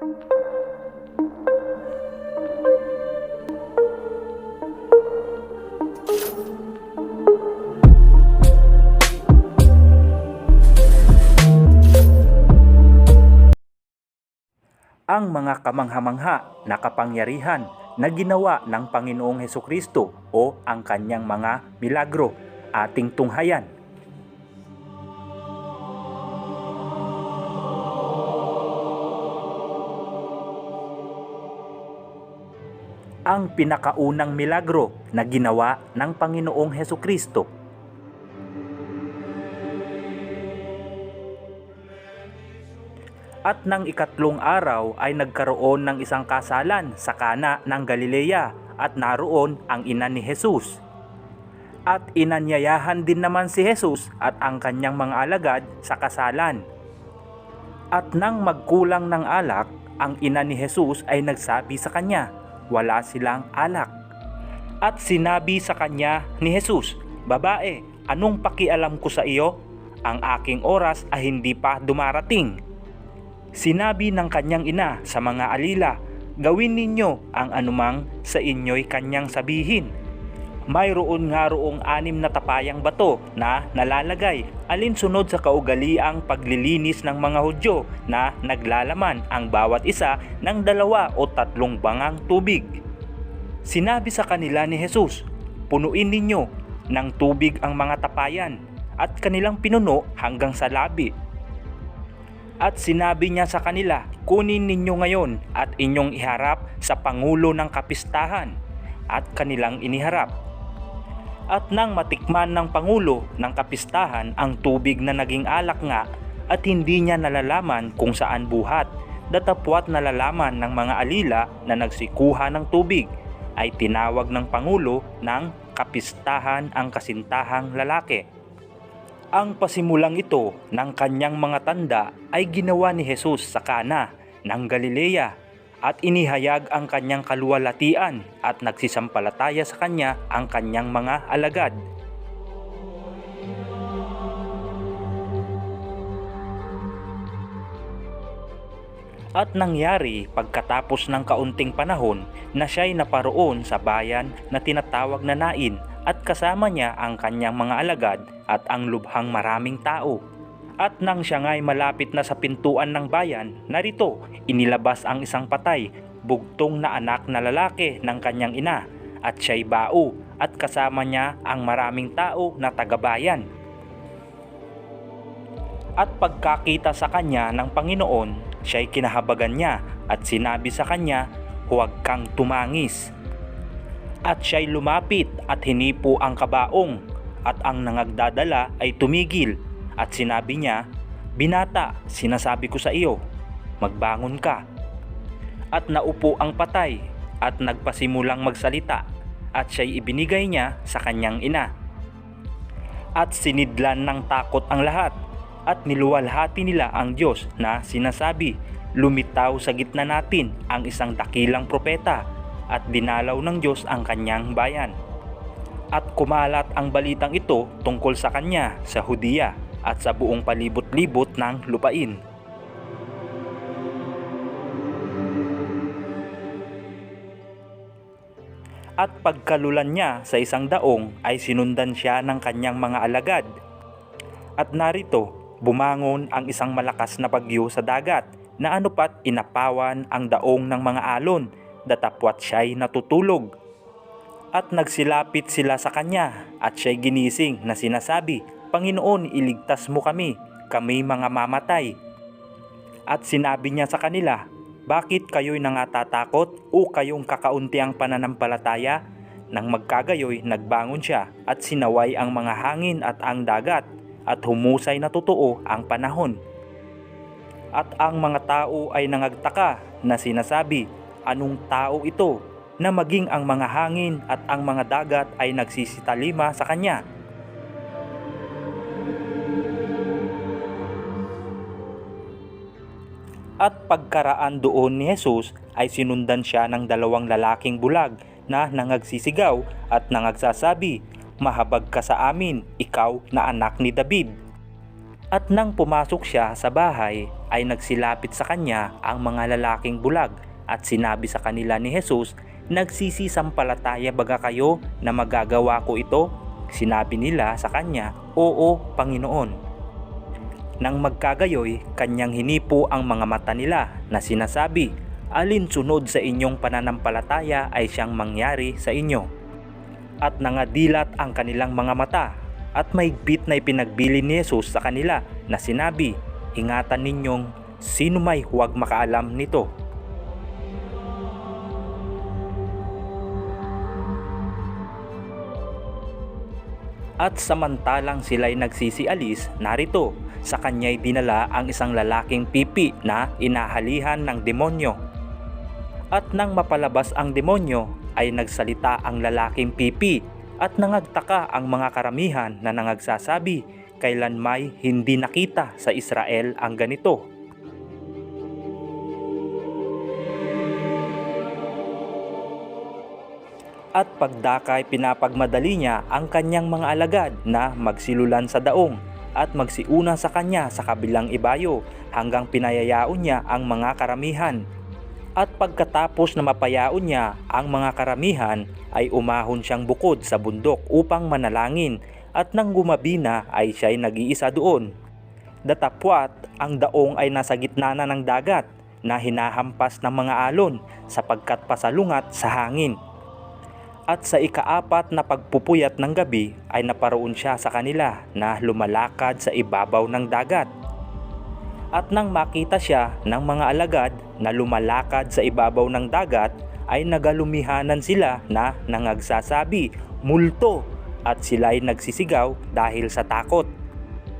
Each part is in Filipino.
Ang mga kamangha-mangha na kapangyarihan na ginawa ng Panginoong Hesukristo o ang kanyang mga milagro, ating tunghayan. Ang pinakaunang milagro na ginawa ng Panginoong Hesukristo. At nang ikatlong araw ay nagkaroon ng isang kasalan sa Kana ng Galilea at naroon ang ina ni Jesus. At inanyayahan din naman si Jesus at ang kanyang mga alagad sa kasalan. At nang magkulang ng alak, ang ina ni Jesus ay nagsabi sa kanya, wala silang alak. At sinabi sa kanya ni Jesus, babae, anong pakialam ko sa iyo? Ang aking oras ay hindi pa dumarating. Sinabi ng kanyang ina sa mga alila, gawin ninyo ang anumang sa inyo'y kanyang sabihin. Mayroon nga roong 6 na tapayang bato na nalalagay alinsunod sa kaugaliang paglilinis ng mga Hudyo na naglalaman ang bawat isa ng 2 o 3 bangang tubig. Sinabi sa kanila ni Jesus, punuin ninyo ng tubig ang mga tapayan at kanilang pinuno hanggang sa labi. At sinabi niya sa kanila, kunin ninyo ngayon at inyong iharap sa Pangulo ng Kapistahan, at kanilang iniharap. At nang matikman ng Pangulo ng Kapistahan ang tubig na naging alak nga, at hindi niya nalalaman kung saan buhat, datapwat nalalaman ng mga alila na nagsikuha ng tubig, ay tinawag ng Pangulo ng Kapistahan ang kasintahang lalaki. Ang pasimulang ito ng kanyang mga tanda ay ginawa ni Jesus sa Kana ng Galilea at inihayag ang kanyang kaluwalhatian at nagsisampalataya sa kanya ang kanyang mga alagad. At nangyari pagkatapos ng kaunting panahon na siya'y naparoon sa bayan na tinatawag na Nain at kasama niya ang kanyang mga alagad at ang lubhang maraming tao. At nang siya nga'y malapit na sa pintuan ng bayan, narito inilabas ang isang patay, bugtong na anak na lalaki ng kanyang ina, at siya'y bao at kasama niya ang maraming tao na tagabayan. At pagkakita sa kanya ng Panginoon, siya'y kinahabagan niya at sinabi sa kanya, huwag kang tumangis. At siya'y lumapit at hinipo ang kabaong at ang nangagdadala ay tumigil at sinabi niya, binata, sinasabi ko sa iyo, magbangon ka. At naupo ang patay at nagpasimulang magsalita at siya'y ibinigay niya sa kanyang ina. At sinidlan ng takot ang lahat at niluwalhati nila ang Diyos na sinasabi, lumitaw sa gitna natin ang isang dakilang propeta at dinalaw ng Diyos ang kanyang bayan. At kumalat ang balitang ito tungkol sa kanya sa Hudiya at sa buong palibot-libot ng lupain. At pagkalulan niya sa isang daong ay sinundan siya ng kanyang mga alagad. At narito, bumangon ang isang malakas na bagyo sa dagat na anupat inapawan ang daong ng mga alon, datapwat siya'y natutulog. At nagsilapit sila sa kanya at siya'y ginising na sinasabi, Panginoon, iligtas mo kami mga mamatay. At sinabi niya sa kanila, bakit kayo'y nangatatakot o kayong kakauntiang pananampalataya? Nang magkagayoy, nagbangon siya at sinaway ang mga hangin at ang dagat at humusay na totoo ang panahon. At ang mga tao ay nangagtaka na sinasabi, anong tao ito na maging ang mga hangin at ang mga dagat ay nagsisitalima sa kanya? At pagkaraan doon ni Jesus ay sinundan siya ng 2 lalaking bulag na nangagsisigaw at nangagsasabi, mahabag ka sa amin, ikaw na anak ni David. At nang pumasok siya sa bahay, ay nagsilapit sa kanya ang mga lalaking bulag at sinabi sa kanila ni Jesus, "Nagsisisampalataya baga kayo na magagawa ko ito?" Sinabi nila sa kanya, "Oo, Panginoon." Nang magkagayoy, kanyang hinipo ang mga mata nila na sinasabi, "Alin sunod sa inyong pananampalataya ay siyang mangyari sa inyo." At nangadilat ang kanilang mga mata at mahigpit na ipinagbili ni Jesus sa kanila na sinabi, "Ingatan ninyong sino may huwag makaalam nito." At samantalang sila'y nagsisialis, narito, sa kanya'y dinala ang isang lalaking pipi na inahalihan ng demonyo. At nang mapalabas ang demonyo, ay nagsalita ang lalaking pipi at nangagtaka ang mga karamihan na nangagsasabi, "Kailan may hindi nakita sa Israel ang ganito?" At pagdakay pinapagmadali niya ang kanyang mga alagad na magsilulan sa daong at magsiuna sa kanya sa kabilang ibayo hanggang pinayayaon niya ang mga karamihan. At pagkatapos na mapayaon niya ang mga karamihan ay umahon siyang bukod sa bundok upang manalangin at nang gumabi na ay siya'y nag-iisa doon. Datapwat ang daong ay nasa gitna na ng dagat na hinahampas ng mga alon sapagkat pasalungat sa hangin. At sa ikaapat na pagpupuyat ng gabi ay naparoon siya sa kanila na lumalakad sa ibabaw ng dagat. At nang makita siya ng mga alagad na lumalakad sa ibabaw ng dagat ay nagalumihanan sila na nangagsasabi, "Multo!" At sila'y nagsisigaw dahil sa takot.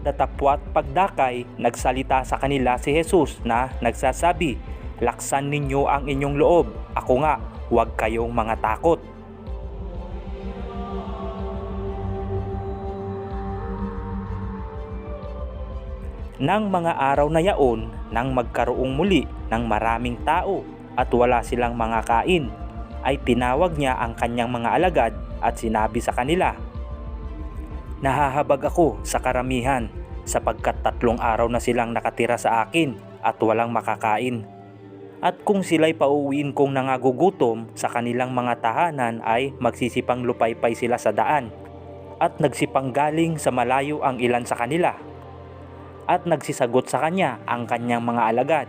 Datapwat pagdakay, nagsalita sa kanila si Jesus na nagsasabi, "Laksan ninyo ang inyong loob, ako nga, huwag kayong mga takot." Nang mga araw na yaon, nang magkaroong muli ng maraming tao at wala silang mga kain, ay tinawag niya ang kanyang mga alagad at sinabi sa kanila, "Nahahabag ako sa karamihan sapagkat 3 araw na silang nakatira sa akin at walang makakain. At kung sila'y pauwiin kong nangagugutom sa kanilang mga tahanan ay magsisipang lupaypay sila sa daan." At nagsipang galing sa malayo ang ilan sa kanila. At nagsisagot sa kanya ang kanyang mga alagad,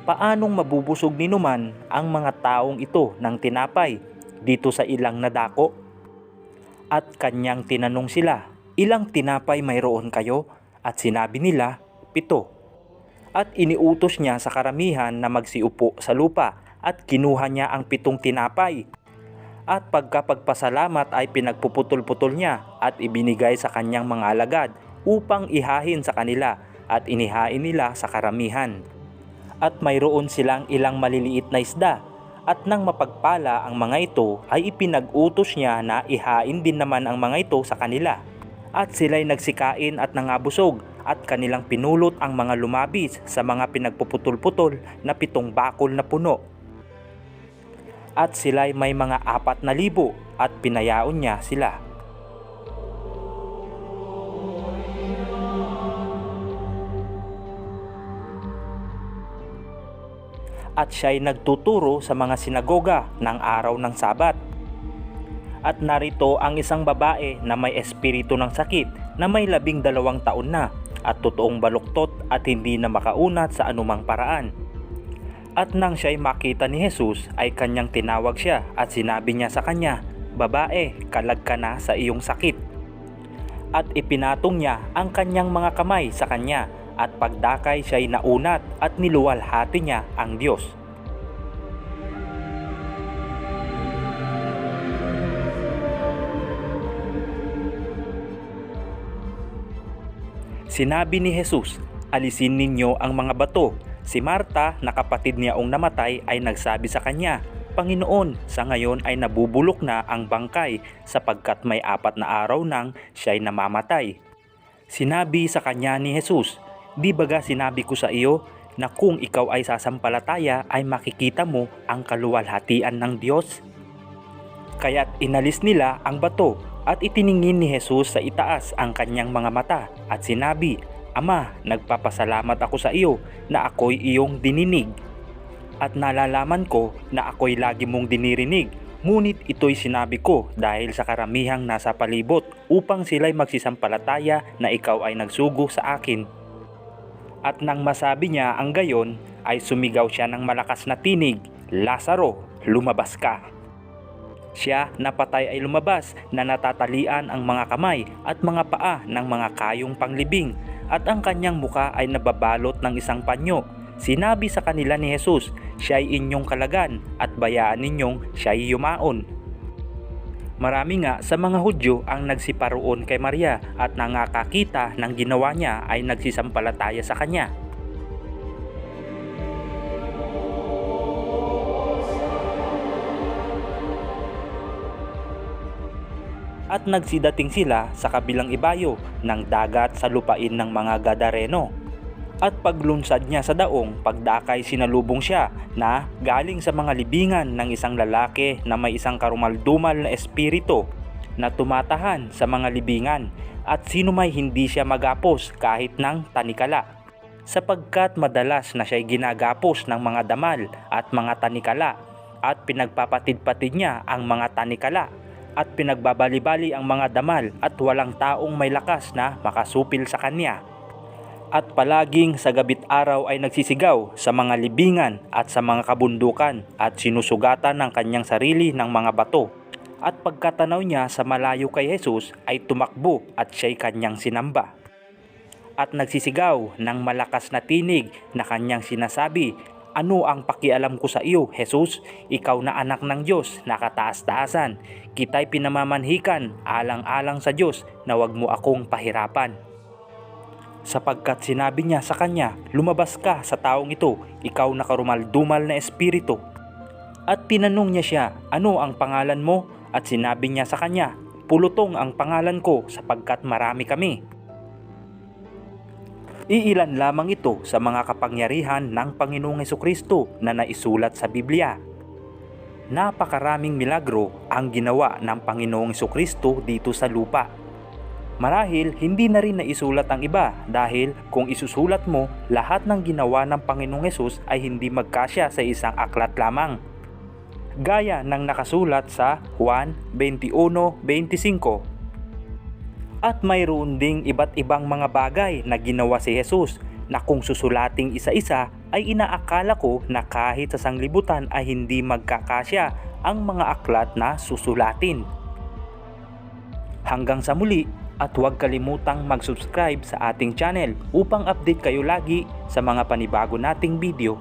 "Paanong mabubusog ni numan ang mga taong ito ng tinapay dito sa ilang nadako?" At kanyang tinanong sila, "Ilang tinapay mayroon kayo?" At sinabi nila, 7. At iniutos niya sa karamihan na magsiupo sa lupa at kinuha niya ang 7 tinapay. At pagkapagpasalamat ay pinagpuputol-putol niya at ibinigay sa kanyang mga alagad upang ihahin sa kanila at inihain nila sa karamihan. At mayroon silang ilang maliliit na isda at nang mapagpala ang mga ito ay ipinag-utos niya na ihain din naman ang mga ito sa kanila. At sila'y nagsikain at nangabusog at kanilang pinulot ang mga lumabis sa mga pinagpuputol-putol na 7 bakol na puno. At sila'y may mga 4,000 at pinayaon niya sila. At siya'y nagtuturo sa mga sinagoga ng araw ng Sabat. At narito ang isang babae na may espiritu ng sakit na may 12 taon na at totoong baluktot at hindi na makaunat sa anumang paraan. At nang siya'y makita ni Jesus ay kanyang tinawag siya at sinabi niya sa kanya, "Babae, kalag ka na sa iyong sakit." At ipinatong niya ang kanyang mga kamay sa kanya at pagdakay siya'y naunat at niluwalhati niya ang Diyos. Sinabi ni Jesus, "Alisin ninyo ang mga bato." Si Marta na kapatid niyaong namatay ay nagsabi sa kanya, "Panginoon, sa ngayon ay nabubulok na ang bangkay sapagkat may 4 na araw nang siya'y namamatay." Sinabi sa kanya ni Jesus, "Di baga sinabi ko sa iyo na kung ikaw ay sasampalataya ay makikita mo ang kaluwalhatian ng Diyos?" Kaya't inalis nila ang bato at itiningin ni Jesus sa itaas ang kanyang mga mata at sinabi, Ama, nagpapasalamat ako sa iyo na ako'y iyong dininig. At nalalaman ko na ako'y lagi mong dinirinig, ngunit ito'y sinabi ko dahil sa karamihang nasa palibot upang sila'y magsisampalataya na ikaw ay nagsugo sa akin. At nang masabi niya ang gayon, ay sumigaw siya ng malakas na tinig, Lazaro, lumabas ka. Siya na patay ay lumabas na natatalian ang mga kamay at mga paa ng mga kayong panglibing at ang kanyang muka ay nababalot ng isang panyo. Sinabi sa kanila ni Jesus, siya'y inyong kalagan at bayaan ninyong siya'y yumaon. Marami nga sa mga Hudyo ang nagsiparoon kay Maria at nangakakita ng ginawa niya ay nagsisampalataya sa kanya. At nagsidating sila sa kabilang ibayo ng dagat sa lupain ng mga Gadareno. At paglunsad niya sa daong, pagdakay sinalubong siya na galing sa mga libingan ng isang lalaki na may isang karumaldumal na espiritu na tumatahan sa mga libingan at sino may hindi siya magapos kahit ng tanikala. Sapagkat madalas na siya'y ginagapos ng mga damal at mga tanikala at pinagpapatid-patid niya ang mga tanikala at pinagbabali-bali ang mga damal at walang taong may lakas na makasupil sa kanya. At palaging sa gabit araw ay nagsisigaw sa mga libingan at sa mga kabundukan at sinusugatan ng kanyang sarili ng mga bato. At pagkatanaw niya sa malayo kay Jesus ay tumakbo at siya'y kanyang sinamba. At nagsisigaw ng malakas na tinig na kanyang sinasabi, ano ang pakialam ko sa iyo, Jesus? Ikaw na anak ng Diyos, nakataas-taasan. Kita'y pinamamanhikan, alang-alang sa Diyos na wag mo akong pahirapan. Sapagkat sinabi niya sa kanya, lumabas ka sa taong ito, ikaw na karumaldumal na espiritu. At tinanong niya siya, ano ang pangalan mo? At sinabi niya sa kanya, Pulutong ang pangalan ko sapagkat marami kami. Iilan lamang ito sa mga kapangyarihan ng Panginoong Hesukristo na naisulat sa Biblia. Napakaraming milagro ang ginawa ng Panginoong Hesukristo dito sa lupa. Marahil hindi na rin naisulat ang iba dahil kung isusulat mo, lahat ng ginawa ng Panginoong Hesus ay hindi magkasya sa isang aklat lamang. Gaya ng nakasulat sa Juan 21:25. At mayroon ding iba't ibang mga bagay na ginawa si Jesus na kung susulating isa-isa ay inaakala ko na kahit sa sanglibutan ay hindi magkakasya ang mga aklat na susulatin. Hanggang sa muli at huwag kalimutang mag-subscribe sa ating channel upang update kayo lagi sa mga panibago nating video.